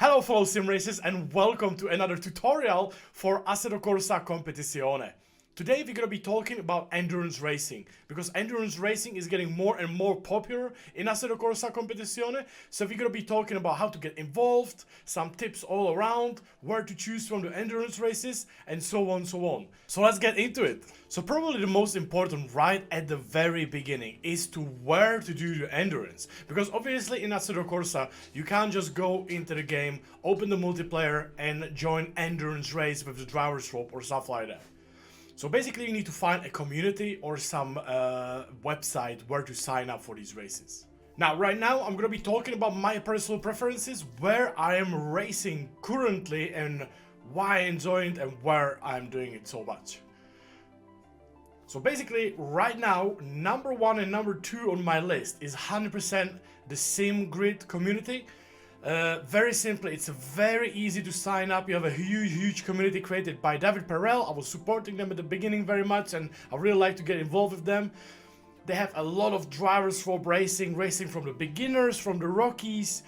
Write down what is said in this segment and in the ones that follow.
Hello fellow sim racers and welcome to another tutorial for Assetto Corsa Competizione. Today we're going to be talking about endurance racing because endurance racing is getting more and more popular in Assetto Corsa Competizione. So we're going to be talking about how to get involved, some tips all around, where to choose from the endurance races and so on. So let's get into it. So probably the most important right at the very beginning is to where to do the endurance, because obviously in Assetto Corsa you can't just go into the game, open the multiplayer and join endurance race with the driver swap or stuff like that. So basically you need to find a community or some website where to sign up for these races. Now right now I'm going to be talking about my personal preferences, where I am racing currently and why I enjoy it and where I'm doing it so much. So basically right now number 1 and number 2 on my list is 100% the Sim Grid community. Very simply, it's very easy to sign up. You have a huge community created by David Perel. I was supporting them at the beginning very much and I really like to get involved with them. They have a lot of drivers for racing from the beginners, from the rookies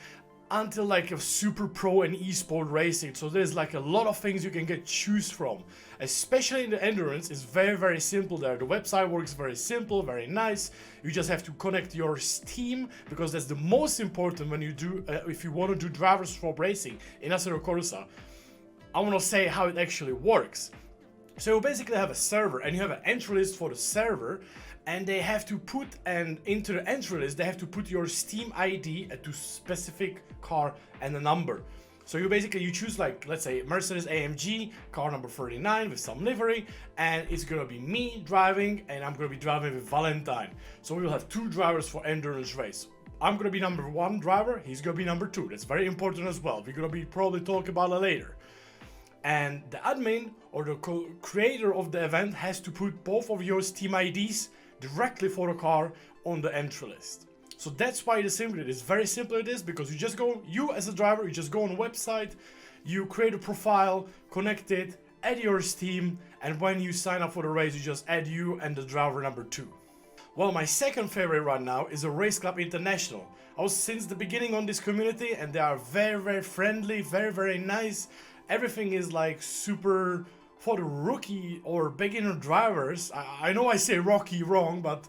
until like a super pro and esport racing. So there's like a lot of things you can choose from, especially in the endurance. It's very simple there. The website works very simple, very nice. You just have to connect your Steam, because that's the most important when you do if you want to do drivers swap racing in Assetto Corsa. I want to say how it actually works. So you basically have a server and you have an entry list for the server, and they have to put into the entry list they have to put your Steam ID to specific car and a number. So you choose, like, let's say Mercedes AMG car number 39 with some livery, and it's gonna be me driving and I'm gonna be driving with Valentine. So we will have 2 drivers for endurance race. I'm gonna be number 1 driver, he's gonna be number 2. That's very important as well. We're gonna be probably talk about it later. And the admin or the creator of the event has to put both of your Steam IDs directly for the car on the entry list. So that's why the Sim Grid is very simple. It is because you as a driver, you just go on a website, you create a profile, connect it, add your Steam, and when you sign up for the race, you just add you and the driver number 2. Well, my second favorite right now is a Race Club International. I was since the beginning on this community and they are very friendly, very nice. Everything is like super for the rookie or beginner drivers. I know I say rookie wrong, but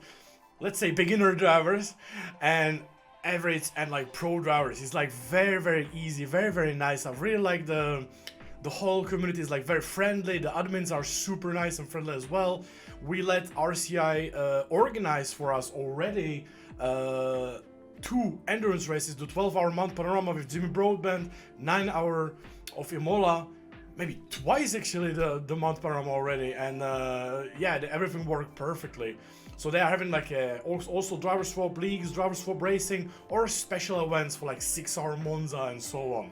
let's say beginner drivers and average and like pro drivers. It's like very easy, very nice. I really like the whole community is like very friendly. The admins are super nice and friendly as well. We let RCI organize for us already 2 endurance races, the 12-hour Mount Panorama with Jimmy Broadbent, 9-hour of Imola, maybe twice actually the Mount Panorama already, and yeah, everything worked perfectly. So they are having like also driver swap leagues, driver swap racing, or special events for like 6-hour Monza and so on.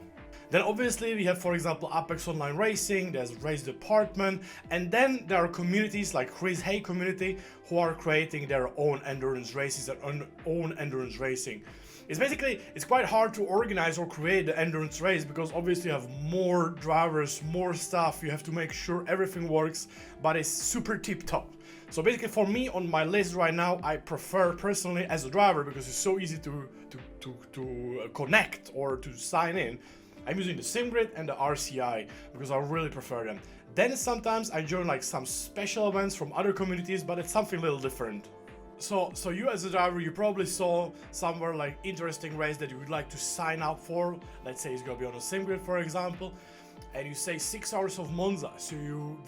Then obviously we have, for example, Apex Online Racing, there's Race Department, and then there are communities like Chris Hay community who are creating their own endurance races, their own endurance racing. It's quite hard to organize or create the endurance race because obviously you have more drivers, more stuff, you have to make sure everything works, but it's super tip top. So basically for me on my list right now, I prefer personally as a driver because it's so easy to connect or to sign in. I'm using the Sim Grid and the RCI because I really prefer them. Then sometimes I join like some special events from other communities, but it's something a little different. So you as a driver, you probably saw somewhere like interesting race that you would like to sign up for. Let's say it's gonna be on a Sim Grid, for example, and you say 6 hours of Monza. So you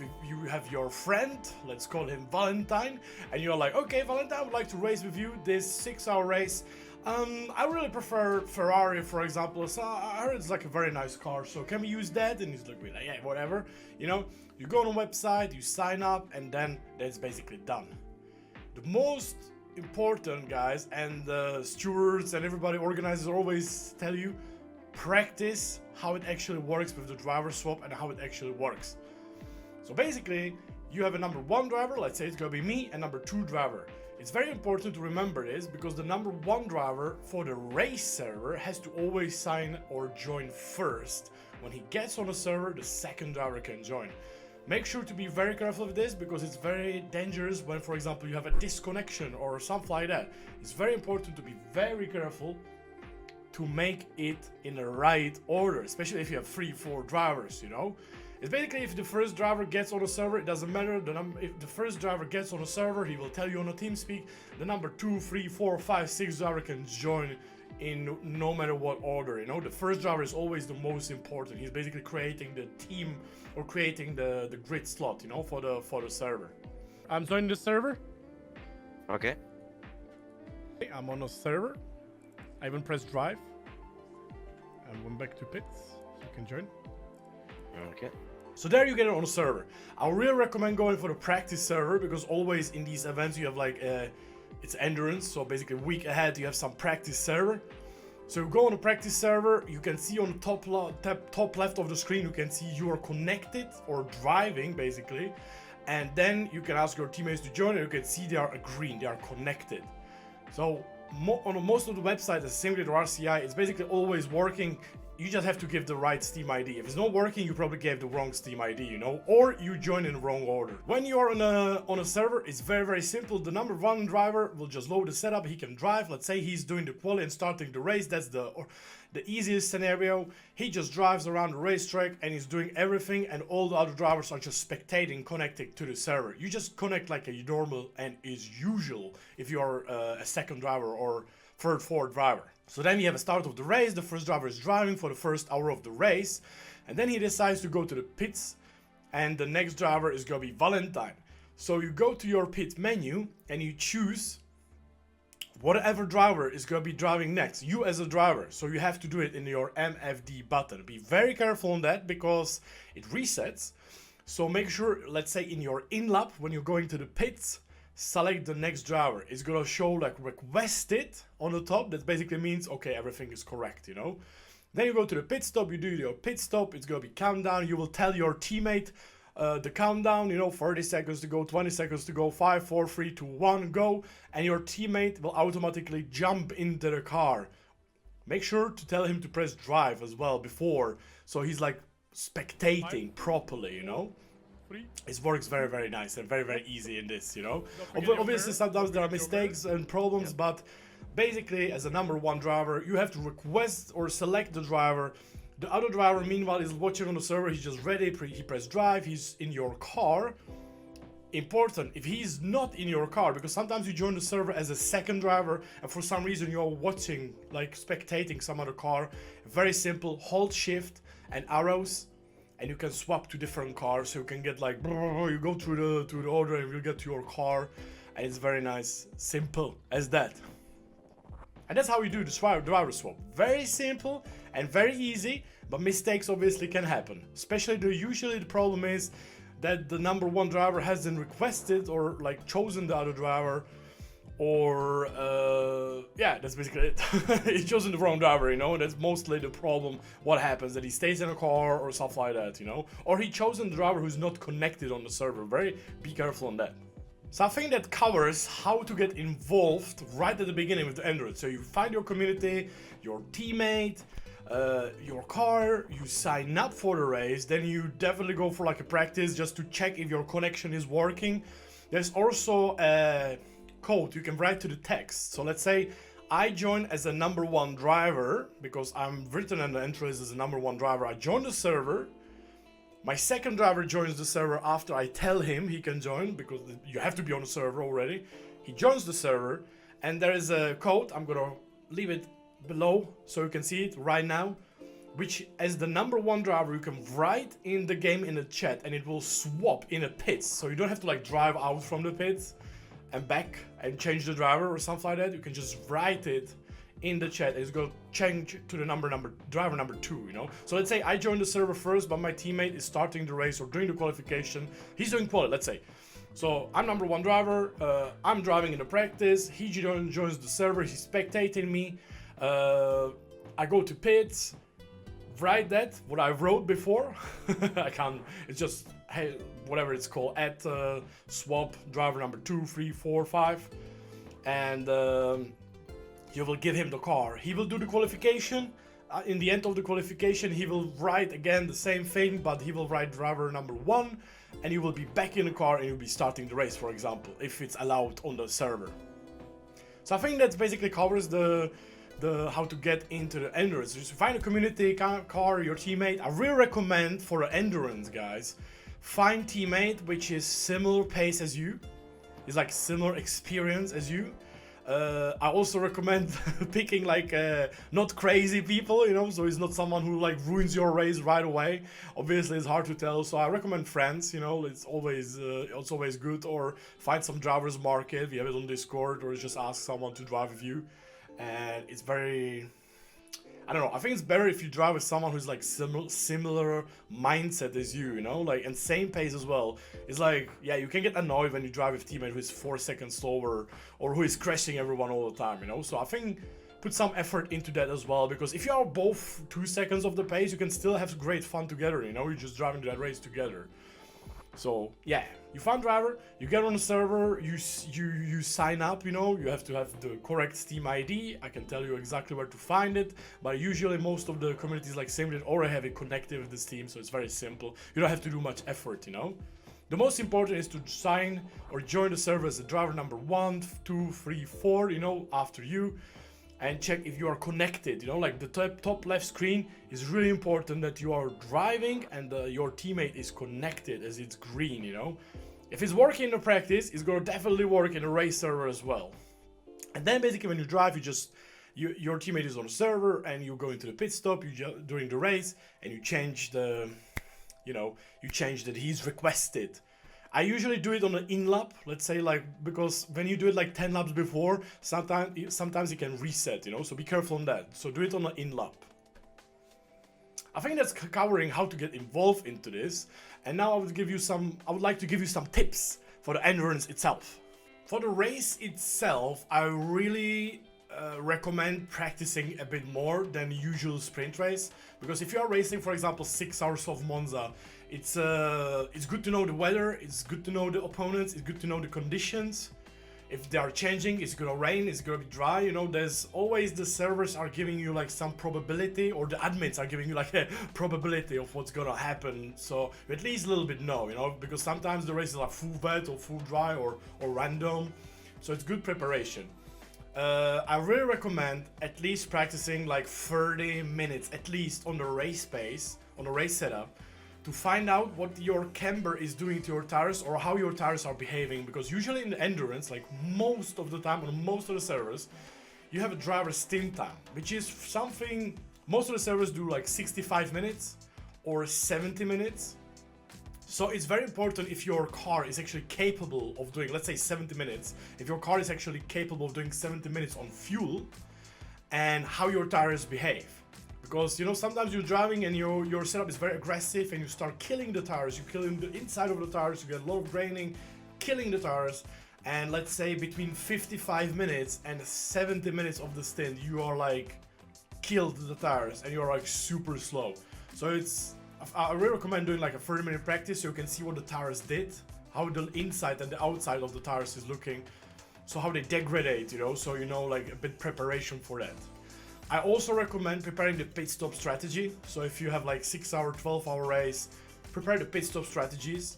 have your friend, let's call him Valentine, and you're like, okay, Valentine, I would like to race with you this 6-hour race. I really prefer Ferrari, for example, so I heard it's like a very nice car, so can we use that? And he's like, yeah, whatever, you know. You go on a website, you sign up, and then that's basically done. The most important, guys, and the stewards and everybody organizers always tell you, practice how it actually works with the driver swap and how it actually works. So basically, you have a number 1 driver, let's say it's gonna be me, and number 2 driver. It's very important to remember this because the number 1 driver for the race server has to always sign or join first. When he gets on the server, the second driver can join. Make sure to be very careful with this because it's very dangerous when, for example, you have a disconnection or something like that. It's very important to be very careful to make it in the right order, especially if you have 3-4 drivers, you know. It's basically if the first driver gets on the server, it doesn't matter. If the first driver gets on the server, he will tell you on the TeamSpeak. The number 2, 3, 4, 5, 6 driver can join in no matter what order, you know. The first driver is always the most important. He's basically creating the team or creating the grid slot, you know, for the server. I'm joining the server. Okay. I'm on the server. I even press drive. And went back to pits, so you can join. Okay. So there you get it on the server. I really recommend going for the practice server because always in these events you have like it's endurance, so basically a week ahead you have some practice server. So you go on the practice server, you can see on the top left of the screen, you can see you are connected or driving basically, and then you can ask your teammates to join and you can see they are agreeing, they are connected. So on most of the websites, same with RCI, it's basically always working. You just have to give the right Steam ID. If it's not working, you probably gave the wrong Steam ID, you know, or you join in the wrong order. When you are on a server, it's very simple. The number 1 driver will just load the setup. He can drive. Let's say he's doing the quali and starting the race. That's the easiest scenario. He just drives around the racetrack and he's doing everything, and all the other drivers are just spectating, connecting to the server. You just connect like a normal and is usual if you are a second driver or third, fourth driver. So then we have a start of the race. The first driver is driving for the first hour of the race, and then he decides to go to the pits, and the next driver is gonna be Valentine. So you go to your pit menu and you choose whatever driver is gonna be driving next, you as a driver. So you have to do it in your MFD button. Be very careful on that because it resets. So make sure, let's say in your in-lap, when you're going to the pits, select the next driver. It's gonna show like requested on the top. That basically means, okay, everything is correct, you know. Then you go to the pit stop, you do your pit stop, it's gonna be countdown. You will tell your teammate the countdown, you know, 30 seconds to go, 20 seconds to go, 5, 4, 3, 2, 1, go. And your teammate will automatically jump into the car. Make sure to tell him to press drive as well before, so he's like spectating properly, you know. It works very nice and very easy in this, you know. Obviously sometimes there are mistakes and problems, but basically as a number 1 driver you have to request or select the driver. The other driver meanwhile is watching on the server. He's just ready, he pressed drive, he's in your car. Important, if he's not in your car, because sometimes you join the server as a second driver and for some reason you're watching, like spectating some other car. Very simple, hold shift and arrows and you can swap to different cars, so you can get like, you go through the order and you'll get to your car, and it's very nice, simple as that. And that's how you do the driver swap. Very simple and very easy, but mistakes obviously can happen. Especially usually the problem is that the number 1 driver hasn't requested or like chosen the other driver, or yeah, that's basically it. He's chosen the wrong driver, you know. That's mostly the problem. What happens, that he stays in a car or stuff like that, you know, or he chosen the driver who's not connected on the server. Be careful on that. So I think that covers how to get involved right at the beginning with the Android. So you find your community, your teammate, your car, you sign up for the race, then you definitely go for like a practice just to check if your connection is working. There's also a code you can write to the text. So let's say I join as a number 1 driver because I'm written in the entries as a number 1 driver. I join the server. My second driver joins the server after I tell him he can join, because you have to be on the server already. He joins the server and there is a code. I'm gonna leave it below so you can see it right now, which as the number 1 driver you can write in the game in the chat and it will swap in a pits. So you don't have to like drive out from the pits and back and change the driver or something like that. You can just write it in the chat. It's going to change to the driver number 2, you know. So let's say I joined the server first, but my teammate is starting the race or doing the qualification. He's doing quali, let's say. So I'm number 1 driver, I'm driving in the practice, he joins the server, he's spectating me. I go to pits, write that, what I wrote before. I can't, it's just, hey, whatever it's called, add swap driver number 2, 3, 4, 5, and you will give him the car. He will do the qualification. In the end of the qualification, he will write again the same thing, but he will write driver number 1, and you will be back in the car and you'll be starting the race, for example, if it's allowed on the server. So I think that basically covers the how to get into the endurance. Just find a community car, your teammate. I really recommend for the endurance, guys, find teammate which is similar pace as you, is like similar experience as you. I also recommend picking like not crazy people, you know, so it's not someone who like ruins your race right away. Obviously it's hard to tell, so I recommend friends, you know, it's always good. Or find some drivers market, we have it on Discord, or just ask someone to drive with you. And it's very, I don't know, I think it's better if you drive with someone who's like similar mindset as you know, like, and same pace as well. It's like, yeah, you can get annoyed when you drive with a teammate who is 4 seconds slower or who is crashing everyone all the time, you know. So I think put some effort into that as well, because if you are both 2 seconds of the pace, you can still have great fun together, you know, you're just driving that race together. So yeah, you find driver, you get on the server, you sign up, you know, you have to have the correct Steam ID. I can tell you exactly where to find it, but usually most of the communities like Simulated already have it connected with the Steam, so it's very simple. You don't have to do much effort, you know. The most important is to sign or join the server as a driver number 1, 2, 3, 4, you know, after you. And check if you are connected, you know, like the top left screen is really important that you are driving and your teammate is connected, as it's green, you know. If it's working in the practice, it's gonna definitely work in a race server as well. And then basically when you drive, your teammate is on the server and you go into the pit stop during the race and you change the, you know, you change that he's requested. I usually do it on an in-lap, let's say, like, because when you do it like 10 laps before, sometimes it can reset, you know, so be careful on that. So do it on an in-lap. I think that's covering how to get involved into this. And now I would like to give you some tips for the endurance itself. For the race itself, I really recommend practicing a bit more than the usual sprint race, because if you are racing, for example, 6 hours of Monza, it's good to know the weather, it's good to know the opponents, it's good to know the conditions. If they are changing, it's gonna rain, it's gonna be dry, you know, there's always, the servers are giving you like some probability, or the admins are giving you like a probability of what's gonna happen, so you at least a little bit know, you know, because sometimes the races are full wet or full dry or random, so it's good preparation. I really recommend at least practicing like 30 minutes at least on the race pace, on the race setup, to find out what your camber is doing to your tires or how your tires are behaving, because usually in the endurance, like most of the time on most of the servers, you have a driver stint time, which is something most of the servers do like 65 minutes or 70 minutes. So it's very important if your car is actually capable of doing, let's say 70 minutes, if your car is actually capable of doing 70 minutes on fuel, and how your tires behave. Because, you know, sometimes you're driving and your setup is very aggressive and you start killing the tires, you're killing the inside of the tires, you get a lot of graining, killing the tires, and let's say between 55 minutes and 70 minutes of the stint, you are like killed the tires and you're like super slow. So I really recommend doing like a 30-minute practice so you can see what the tires did, how the inside and the outside of the tires is looking, so how they degrade, you know, so you know, like a bit preparation for that. I also recommend preparing the pit stop strategy. So if you have like 6-hour, 12-hour race, prepare the pit stop strategies.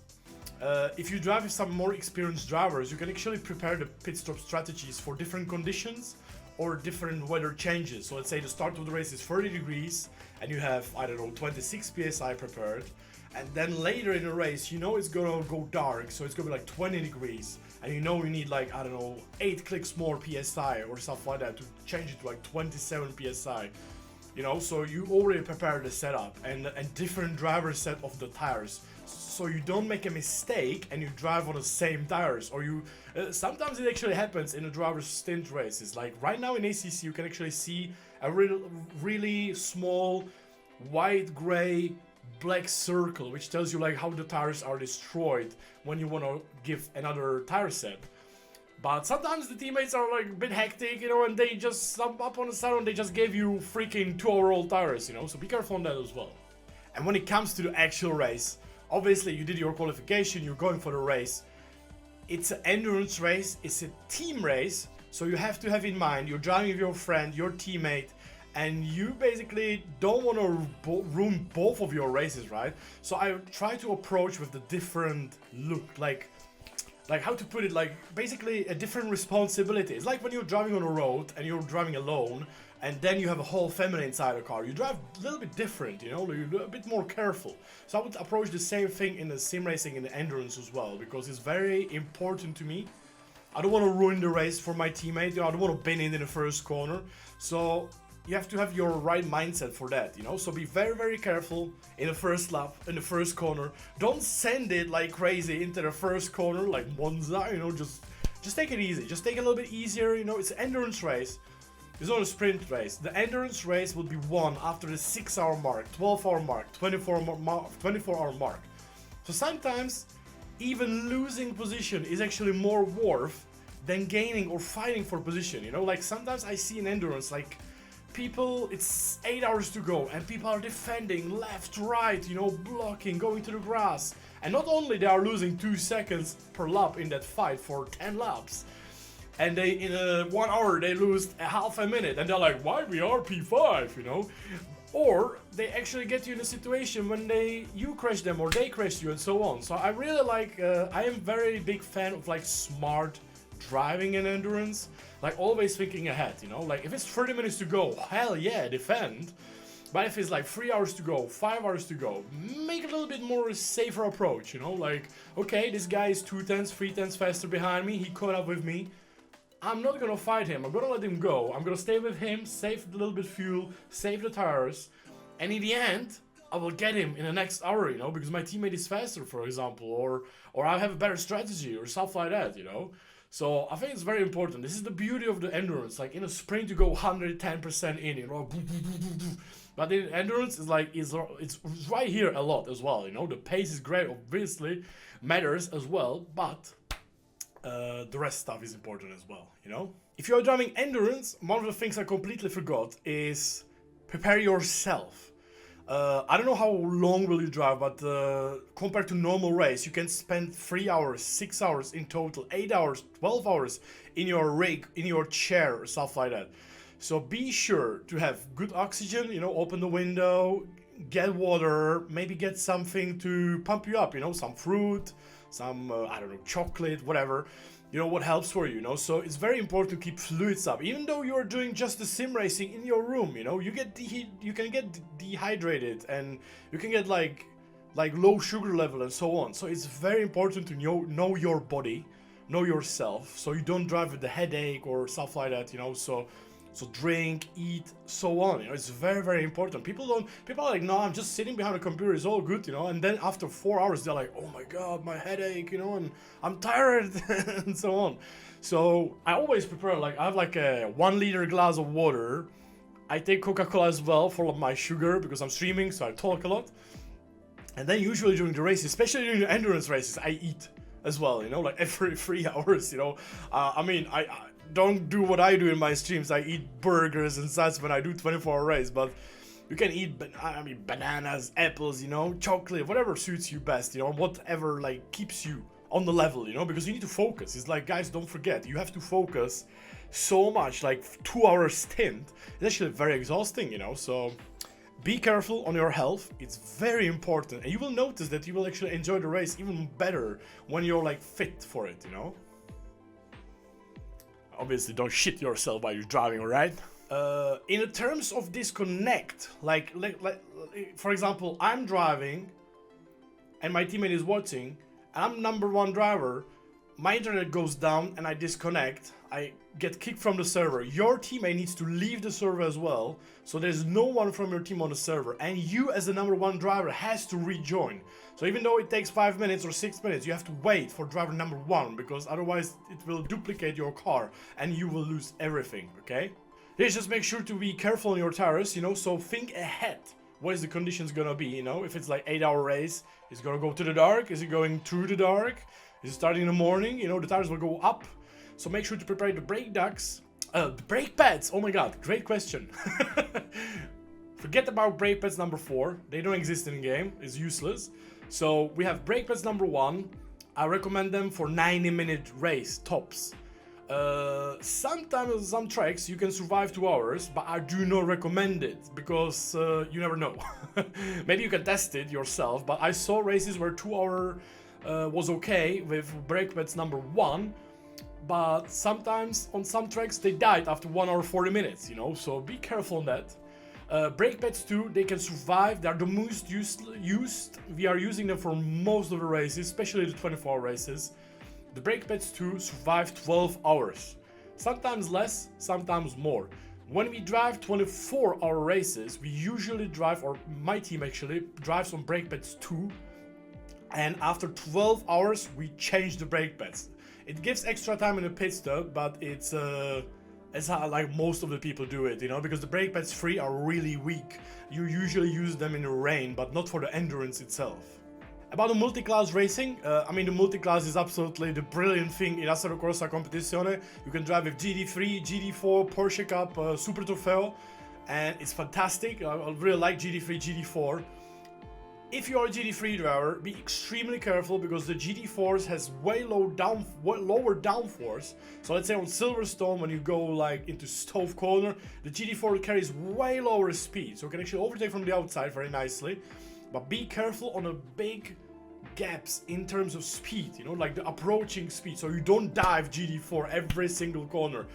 If you drive with some more experienced drivers, you can actually prepare the pit stop strategies for different conditions or different weather changes. So let's say the start of the race is 30 degrees and you have, I don't know, 26 psi prepared, and then later in the race, you know, it's gonna go dark, so it's gonna be like 20 degrees, and you know you need like, I don't know, 8 clicks more psi or stuff like that to change it to like 27 psi, you know. So you already prepared the setup and different driver set of the tires, so you don't make a mistake and you drive on the same tires, or you sometimes it actually happens in the driver's stint races. Like right now in ACC, you can actually see a really small white, gray, black circle, which tells you like how the tires are destroyed when you want to give another tire set. But sometimes the teammates are like a bit hectic, you know, and they just stump up on the side and they just gave you freaking 2-hour-old tires, you know, so be careful on that as well. And when it comes to the actual race, obviously you did your qualification, you're going for the race. It's an endurance race, it's a team race, so you have to have in mind you're driving with your friend, your teammate, and you basically don't want to ruin both of your races, right? So I try to approach with the different look, like how to put it, like basically a different responsibility. It's like when you're driving on a road and you're driving alone, and then you have a whole family inside the car. You drive a little bit different, you know, you're a bit more careful. So I would approach the same thing in the sim racing and the endurance as well, because it's very important to me. I don't want to ruin the race for my teammate, you know, I don't want to bin it in the first corner. So you have to have your right mindset for that, you know. So be very, very careful in the first lap, in the first corner. Don't send it like crazy into the first corner, like Monza, you know. Just take it easy. Just take it a little bit easier, you know. It's an endurance race. It's not a sprint race. The endurance race will be won after the 6-hour mark, 12-hour mark, 24-hour mark. So sometimes even losing position is actually more worth than gaining or fighting for position, you know. Like sometimes I see in endurance, like people, it's 8 hours to go and people are defending left, right, you know, blocking, going to the grass. And not only they are losing 2 seconds per lap in that fight for 10 laps, and they, in 1 hour, they lose a half a minute and they're like, why we are P5, you know? Or they actually get you in a situation when you crash them or they crash you and so on. So I really like, I am very big fan of like smart driving in endurance, like always thinking ahead, you know. Like if it's 30 minutes to go, hell yeah, defend. But if it's like 3 hours to go, 5 hours to go, make a little bit more safer approach, you know. Like, okay, this guy is 2/10, 3/10 faster behind me, he caught up with me. I'm not gonna fight him, I'm gonna let him go. I'm gonna stay with him, save a little bit fuel, save the tires, and in the end, I will get him in the next hour, you know, because my teammate is faster, for example, or I have a better strategy or stuff like that, you know. So I think it's very important. This is the beauty of the endurance. Like in a sprint, you go 110% in, you know, but in endurance, it's like it's right here a lot as well, you know. The pace is great, obviously, matters as well, but the rest stuff is important as well, you know. If you're driving endurance, one of the things I completely forgot is prepare yourself. I don't know how long will you drive, but compared to normal race, you can spend 3 hours, 6 hours in total, 8 hours, 12 hours in your rig, in your chair, or stuff like that. So be sure to have good oxygen, you know, open the window, get water, maybe get something to pump you up, you know, some fruit, some, I don't know, chocolate, whatever. You know, what helps for you, you know. So it's very important to keep fluids up, even though you're doing just the sim racing in your room, you know. You can get dehydrated and you can get like low sugar level and so on. So it's very important to know your body, know yourself, so you don't drive with the headache or stuff like that, you know. So drink, eat, so on, you know. It's very, very important. People are like, no, I'm just sitting behind a computer, it's all good, you know. And then after 4 hours they're like, oh my god, my headache, you know, and I'm tired and so on. So I always prepare, like I have like a 1 liter glass of water. I take Coca-Cola as well for my sugar because I'm streaming, so I talk a lot. And then usually during the races, especially during the endurance races, I eat as well, you know, like every 3 hours, you know. I mean, I don't do what I do in my streams. I eat burgers and such when I do 24-hour race, but you can eat, bananas, apples, you know, chocolate, whatever suits you best, you know, whatever like keeps you on the level, you know, because you need to focus. It's like, guys, don't forget, you have to focus so much, like 2 hour stint. It's actually very exhausting, you know. So be careful on your health. It's very important, and you will notice that you will actually enjoy the race even better when you're like fit for it, you know. Obviously, don't shit yourself while you're driving, alright? In terms of disconnect, like for example, I'm driving and my teammate is watching, and I'm number 1 driver, my internet goes down and I disconnect, I get kicked from the server. Your teammate needs to leave the server as well, so there's no one from your team on the server, and you as the number 1 driver has to rejoin. So even though it takes 5 minutes or 6 minutes, you have to wait for driver number 1, because otherwise it will duplicate your car and you will lose everything, okay? Please just make sure to be careful on your tires, you know, so think ahead. What is the conditions gonna be, you know? If it's like 8-hour race, is it gonna go to the dark? Is it going through the dark? Is it starting in the morning? You know, the tires will go up. So make sure to prepare the brake ducts. The brake pads, oh my god, great question. Forget about brake pads number 4. They don't exist in the game, it's useless. So we have brake pads number 1. I recommend them for 90-minute race, tops. Sometimes on some tracks you can survive 2 hours, but I do not recommend it, because you never know. Maybe you can test it yourself, but I saw races where 2 hour was okay with brake pads number 1, but sometimes on some tracks they died after 1 hour 40 minutes, you know, so be careful on that. Brake pads too, they can survive. They are the most used. We are using them for most of the races, especially the 24-hour races. The brake pads too survive 12 hours. Sometimes less, sometimes more. When we drive 24-hour races, we usually drive, or my team actually, drives on brake pads too. And after 12 hours, we change the brake pads. It gives extra time in the pit stop, but it's how like most of the people do it, you know, because the brake pads 3 are really weak. You usually use them in the rain, but not for the endurance itself. About the Mutliclass racing, I mean the Mutliclass is absolutely the brilliant thing in Assetto Corsa Competizione. You can drive with GT3, GT4, Porsche Cup, Super Trofeo, and it's fantastic. I really like GT3, GT4. If you are a GT3 driver, be extremely careful because the GT4 has way lower downforce. So let's say on Silverstone, when you go like into Stove Corner, the GT4 carries way lower speed, so it can actually overtake from the outside very nicely. But be careful on the big gaps in terms of speed, you know, like the approaching speed, so you don't dive GT4 every single corner.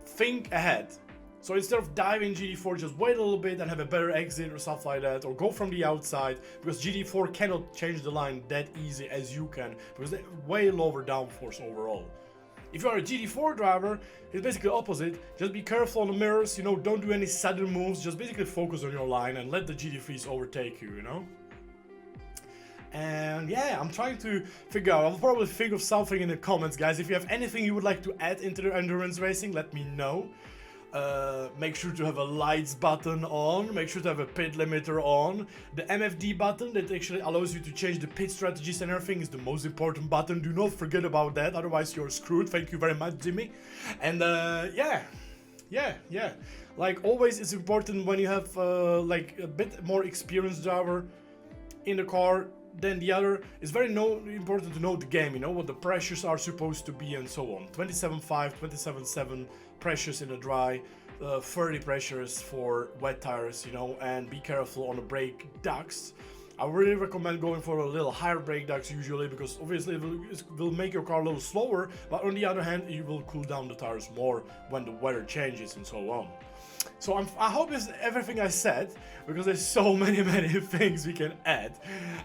Think ahead. So instead of diving GT4, just wait a little bit and have a better exit or stuff like that, or go from the outside, because GT4 cannot change the line that easy as you can, because they way lower downforce overall. If you are a GT4 driver, it's basically opposite. Just be careful on the mirrors, you know, don't do any sudden moves, just basically focus on your line and let the GT3s overtake you, you know? And yeah, I'm trying to figure out, I'll probably think of something in the comments, guys. If you have anything you would like to add into the endurance racing, let me know. Make sure to have a lights button on, make sure to have a pit limiter on. The MFD button that actually allows you to change the pit strategies and everything is the most important button. Do not forget about that, otherwise you're screwed. Thank you very much, Jimmy. And yeah. Like always, it's important when you have like a bit more experienced driver in the car than the other. It's very important to know the game, you know, what the pressures are supposed to be and so on. 27.5, 27.7 pressures in the dry, 30 pressures for wet tires, you know, and be careful on the brake ducts. I really recommend going for a little higher brake ducts usually, because obviously it will make your car a little slower, but on the other hand, you will cool down the tires more when the weather changes and so on. So I hope it's everything I said, because there's so many things we can add.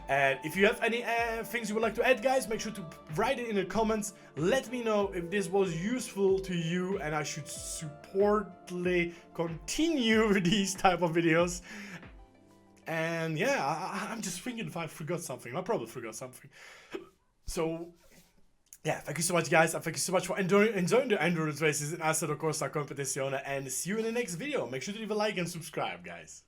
And if you have any things you would like to add, guys, make sure to write it in the comments. Let me know if this was useful to you and I should supportly continue with these type of videos. And yeah, I'm just thinking if I forgot something. I probably forgot something. So yeah, thank you so much, guys, and thank you so much for enjoying the endurance races in Assetto Corsa Competizione, and see you in the next video. Make sure to leave a like and subscribe, guys.